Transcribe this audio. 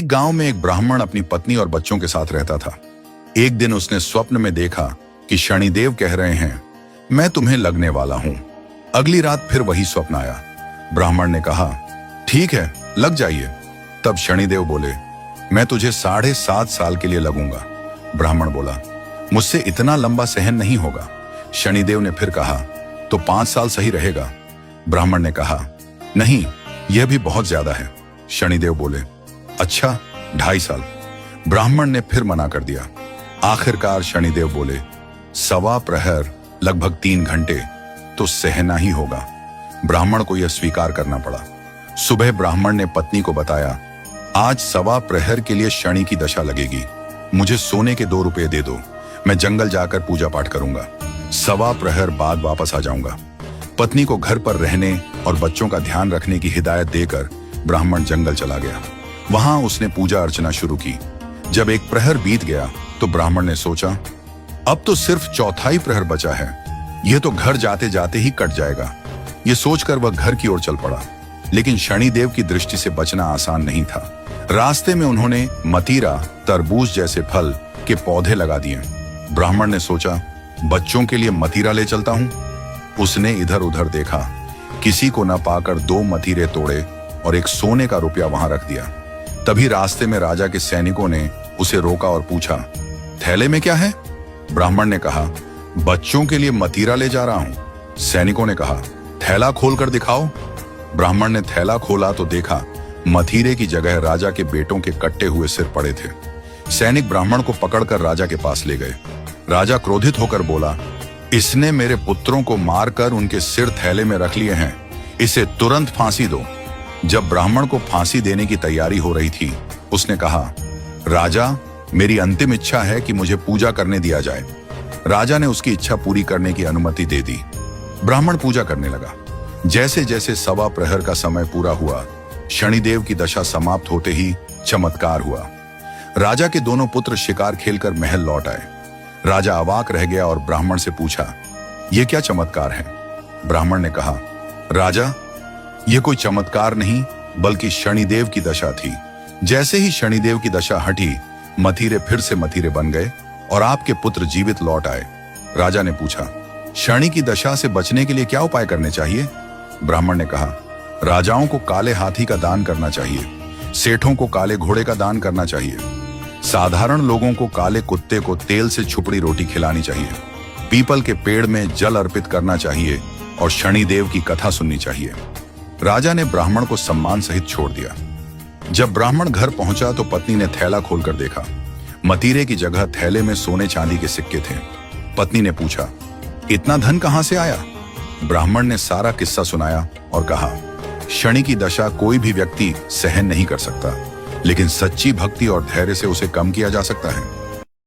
एक गांव में एक ब्राह्मण अपनी पत्नी और बच्चों के साथ रहता था। एक दिन उसने स्वप्न में देखा कि शनिदेव कह रहे हैं, मैं तुम्हें लगने वाला हूं। अगली रात फिर वही स्वप्न आया। ब्राह्मण ने कहा, ठीक है, लग जाइए। तब शनिदेव बोले, मैं तुझे 7.5 साल के लिए लगूंगा। ब्राह्मण बोला, मुझसे इतना लंबा सहन नहीं होगा। शनिदेव ने फिर कहा, तो 5 साल सही रहेगा। ब्राह्मण ने कहा, नहीं, यह भी बहुत ज्यादा है। शनिदेव बोले, अच्छा, 2.5 साल। ब्राह्मण ने फिर मना कर दिया। आखिरकार शनिदेव बोले, 1.25 प्रहर लगभग 3 घंटे तो सहना ही होगा। ब्राह्मण को यह स्वीकार करना पड़ा। सुबह ब्राह्मण ने पत्नी को बताया, आज 1.25 प्रहर के लिए शनि की दशा लगेगी। मुझे सोने के 2 रुपए दे दो, मैं जंगल जाकर पूजा पाठ करूंगा। 1.25 प्रहर बाद वापस आ जाऊंगा। पत्नी को घर पर रहने और बच्चों का ध्यान रखने की हिदायत देकर ब्राह्मण जंगल चला गया। वहां उसने पूजा अर्चना शुरू की। जब 1 प्रहर बीत गया तो ब्राह्मण ने सोचा, अब तो सिर्फ 1/4 प्रहर बचा है, यह तो घर जाते जाते ही कट जाएगा। यह सोचकर वह घर की ओर चल पड़ा। लेकिन शनिदेव की दृष्टि से बचना आसान नहीं था। रास्ते में उन्होंने मतीरा, तरबूज जैसे फल के पौधे लगा दिए। ब्राह्मण ने सोचा, बच्चों के लिए मतीरा ले चलता हूं। उसने इधर उधर देखा, किसी को न पाकर 2 मतीरे तोड़े और 1 सोने का रुपया वहां रख दिया। तभी रास्ते में राजा के सैनिकों ने उसे रोका और पूछा, थैले में क्या है? ब्राह्मण ने कहा, बच्चों के लिए मतीरा ले जा रहा हूं। सैनिकों ने कहा, थैला खोलकर दिखाओ। ब्राह्मण ने थैला खोला तो देखा, मतीरे की जगह राजा के बेटों के कट्टे हुए सिर पड़े थे। सैनिक ब्राह्मण को पकड़कर राजा के पास ले गए। राजा क्रोधित होकर बोला, इसने मेरे पुत्रों को मारकर उनके सिर थैले में रख लिए हैं, इसे तुरंत फांसी दो। जब ब्राह्मण को फांसी देने की तैयारी हो रही थी, उसने कहा, राजा, मेरी अंतिम इच्छा है कि मुझे पूजा करने दिया जाए। राजा ने उसकी इच्छा पूरी करने की अनुमति दे दी। ब्राह्मण पूजा करने लगा। जैसे जैसे 1.25 प्रहर का समय पूरा हुआ, शनिदेव की दशा समाप्त होते ही चमत्कार हुआ। राजा के दोनों पुत्र शिकार खेलकर महल लौट आए। राजा अवाक रह गया और ब्राह्मण से पूछा, यह क्या चमत्कार है? ब्राह्मण ने कहा, राजा, यह कोई चमत्कार नहीं बल्कि शनिदेव की दशा थी। जैसे ही शनिदेव की दशा हटी, मतीरे फिर से मतीरे बन गए और आपके पुत्र जीवित लौट आए। राजा ने पूछा, शनि की दशा से बचने के लिए क्या उपाय करने चाहिए? ब्राह्मण ने कहा, राजाओं को काले हाथी का दान करना चाहिए, सेठों को काले घोड़े का दान करना चाहिए, साधारण लोगों को काले कुत्ते को तेल से छुपड़ी रोटी खिलानी चाहिए, पीपल के पेड़ में जल अर्पित करना चाहिए और शनिदेव की कथा सुननी चाहिए। राजा ने ब्राह्मण को सम्मान सहित छोड़ दिया। जब ब्राह्मण घर पहुंचा तो पत्नी ने थैला खोलकर देखा। मतीरे की जगह थैले में सोने चांदी के सिक्के थे। पत्नी ने पूछा, इतना धन कहां से आया? ब्राह्मण ने सारा किस्सा सुनाया और कहा, शनि की दशा कोई भी व्यक्ति सहन नहीं कर सकता, लेकिन सच्ची भक्ति और धैर्य से उसे कम किया जा सकता है।